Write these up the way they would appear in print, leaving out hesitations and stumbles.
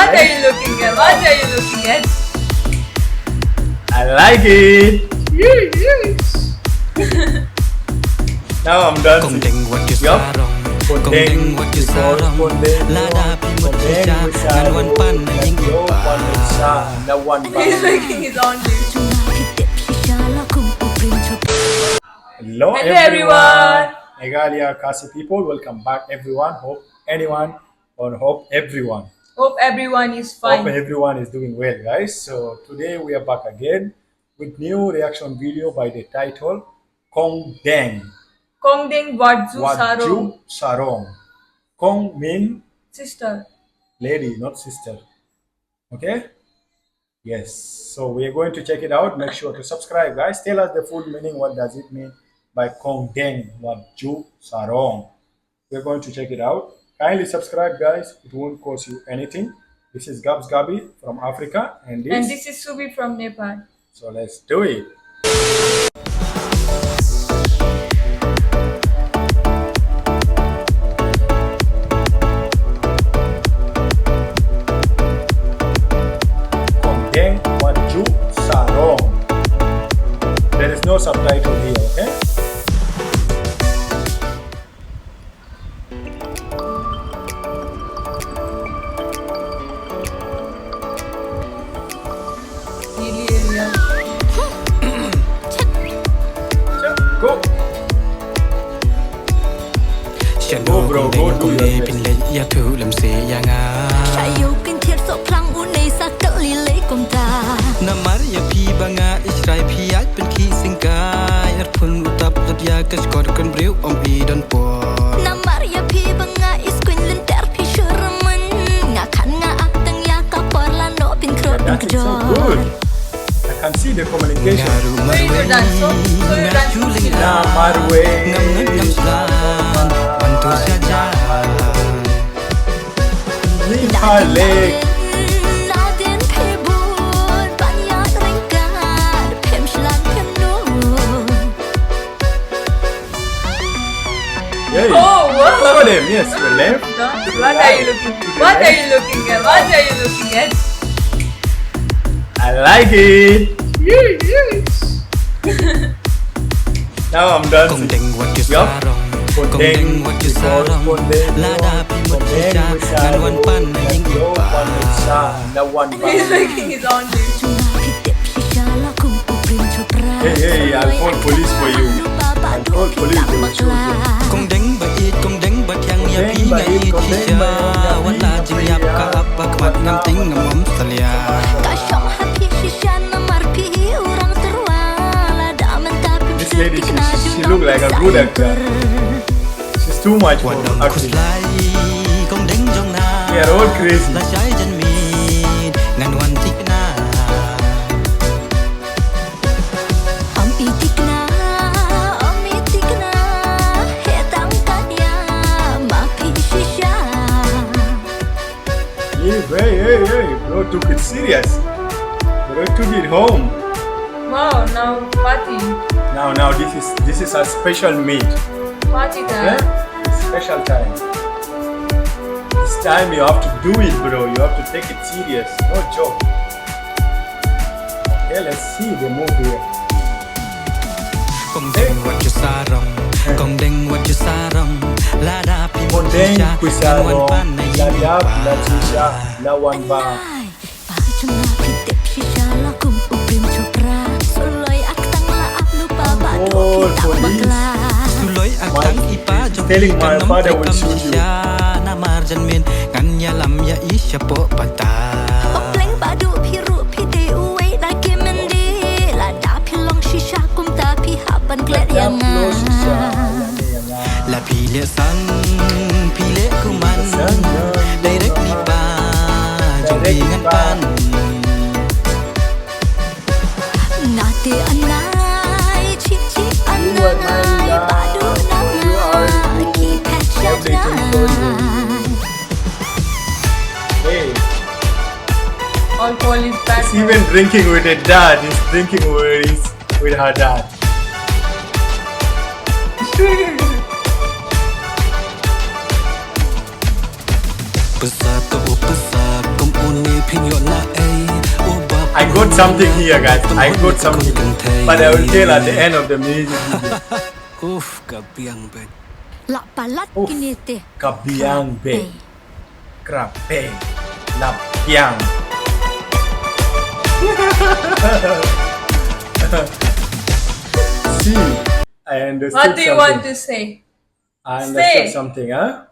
What are you looking at? What are you looking at? I like it. Now I'm dancing. KONGDENG WATJU Yup. SARONG KONGDENG WATJU SARONG Lada pi mut sha Ngan wan pan na ying ipa He's making his own juice. Hello Hello everyone. Meghalaya Khasi people, welcome back everyone. Hope everyone Hope everyone is Hope fine. everyone is doing well, guys. So today we are back again with new reaction video by the title KONGDENG KONGDENG WATJU SARONG. WATJU SARONG. Kong mean Sister. lady, not sister. Okay? Yes. So we are going to check it out. Make sure to subscribe, guys. Tell us the full meaning. What does it mean by KONGDENG WATJU SARONG? We're going to check it out. Kindly subscribe, guys. It won't cost you anything. This is Gabs Gabi from Africa, and this is Subi from Nepal. So let's do it. KONGDENG WATJU SARONG. There is no subtitle here, okay? Hilly area. Go. ฉันดูคงเด้งคงเดเป็นเล็กยาถูลำเสียยางา Tayo kintiet so plang unay sa kalilay kong ta นามารยาพีบางาอิสไรพียัดเป็นขี้สิงกายอัดพุนอุตับตัดยากระชกอดกันบริ้วอมอีดันปวด Na Maria pi banga is quinlan ter pi shuraman Nga kan nga aktang ya kaporla no pin krot ng That is so good. I can see the communication. Ngaru marwe Shilling. Na marwe. Ngam ngam ngam slan bantu saja Lihalik. Natin pi bud Banyat ringkad Pim shlan pim no Yay. Oh, wow. Look at him. Yes, the left. What are you looking? What are you looking at? What are you looking at? I like it. Now I'm dancing. KONGDENG WATJU Yup. SARONG KONGDENG WATJU SAROng Lada pi mut sha Ngan wan pan na ying ipa He's making his own juice. Hey, I'll call police for you. I'll call police, they will shoot you. KONGDENG ba it KONGDENG ba yang ya pi nga it sha wala jing yap ka apa kwat ngam ting ngam om salya Kasyong happy shisha na marpi urang terwala daman tapi This lady, she look like a good actor. She's too much for wadam acting. khuslai KONGDENG jong na They are all crazy. la shai jan mi ngan wan tik na Om itik na hetang kanya mapi shisha Hey, bro took it serious. Bro took it home. Wow, now party. Now this is a special meet. Party Okay? time. It's special time. This time you have to do it, bro. You have to take it serious. No joke. Okay, let's see the move here. KONGDENG WATJU SAROng KONGDENG WATJU SAROng Lada pi mut KONGDENG sha WATJU ngan wan SAROng. pan na ying Ladap ipa Latisha Lawan Ba. Ay, pahitong na pitip shisha la kumpuprim chupra Suloy aktang la lupa bado Oh, kita police. magla Tuloy agtang ipa jong telling my kanom father tay will kam shoot you. siya na marjan min ngan ya lam ya isya po pata Opleng badu piru pide uwe la kimendi La da pilong shisha kumta pi haban klet yang la pile sang pile kuman direct ni pa jong ngan pan Nati anay, chichi anay Badu namay, kipek syanay Hey, Alcohol is bad. he's even drinking with a dad. He's drinking with her dad. Pesak ke pesak kum un I got something here, guys. I got something, but I will tell at the end of the music video. Lak palat Uff. kini teh. Kabiang be, krape, lapiang. See, I understood What do you something. want to say? I understood Say. something, huh?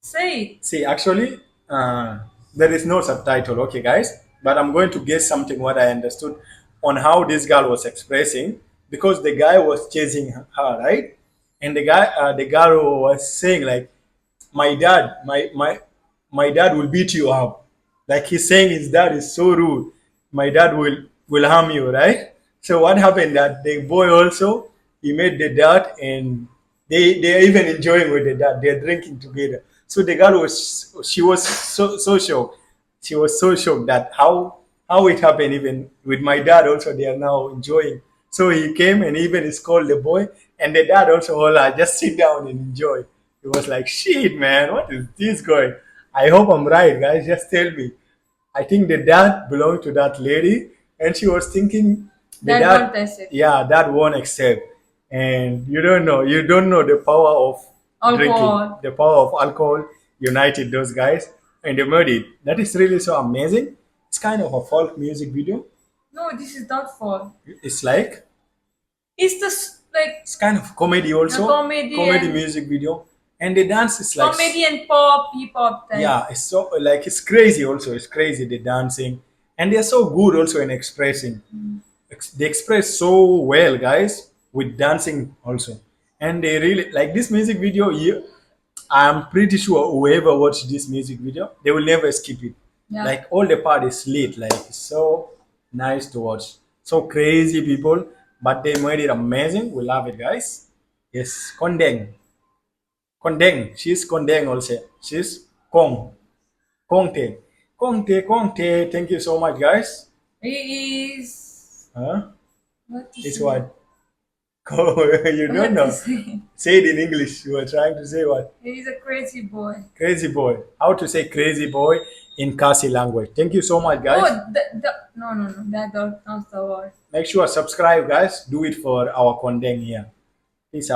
Say it. See, actually, there is no subtitle, okay, guys? But I'm going to guess something what I understood on how this girl was expressing because the guy was chasing her, right? And the girl was saying like, "My dad, my dad will beat you up." Like he's saying his dad is so rude. My dad will harm you, right? So what happened that the boy also he made the dad and they're even enjoying with the dad. They're drinking together. So the girl was so shocked. She was so shocked that how it happened even with my dad also they are now enjoying. So he came and even is called the boy and the dad also holla, just sit down and enjoy. It was like shit man, what is this going? I hope I'm right, guys. Just tell me. I think the dad belonged to that lady and she was thinking the That dad won't accept. yeah, that won't accept. And you don't know the power of drinking, Alcohol. the power of alcohol united those guys and they made it. That is really so amazing. It's kind of a folk music video. No, this is not for. It's like It's just like it's kind of comedy also. A comedy and- music video. And the dance is like comedy and pop, hip hop type. yeah, it's so like it's crazy also. It's crazy the dancing. And they're so good also in expressing. They express so well, guys, with dancing also. And they really like this music video. I'm pretty sure whoever watched this music video, they will never skip it. Yeah. Like all the part is lit. Like it's so nice to watch. So crazy people, but they made it amazing. We love it, guys. Yes, Kondeng. Kondeng. She's Kondeng also. She's Kong. Kongte. Kongte, Kongte. Thank you so much, guys. He is. Huh? What to It's say? what? Oh, you What don't to know. say? Say it in English. You were trying to say what? He's a crazy boy. Crazy boy. How to say crazy boy in Khasi language. Thank you so much, guys. Oh, no. That's not the word. Make sure subscribe, guys. Do it for our Kondeng here. Peace out.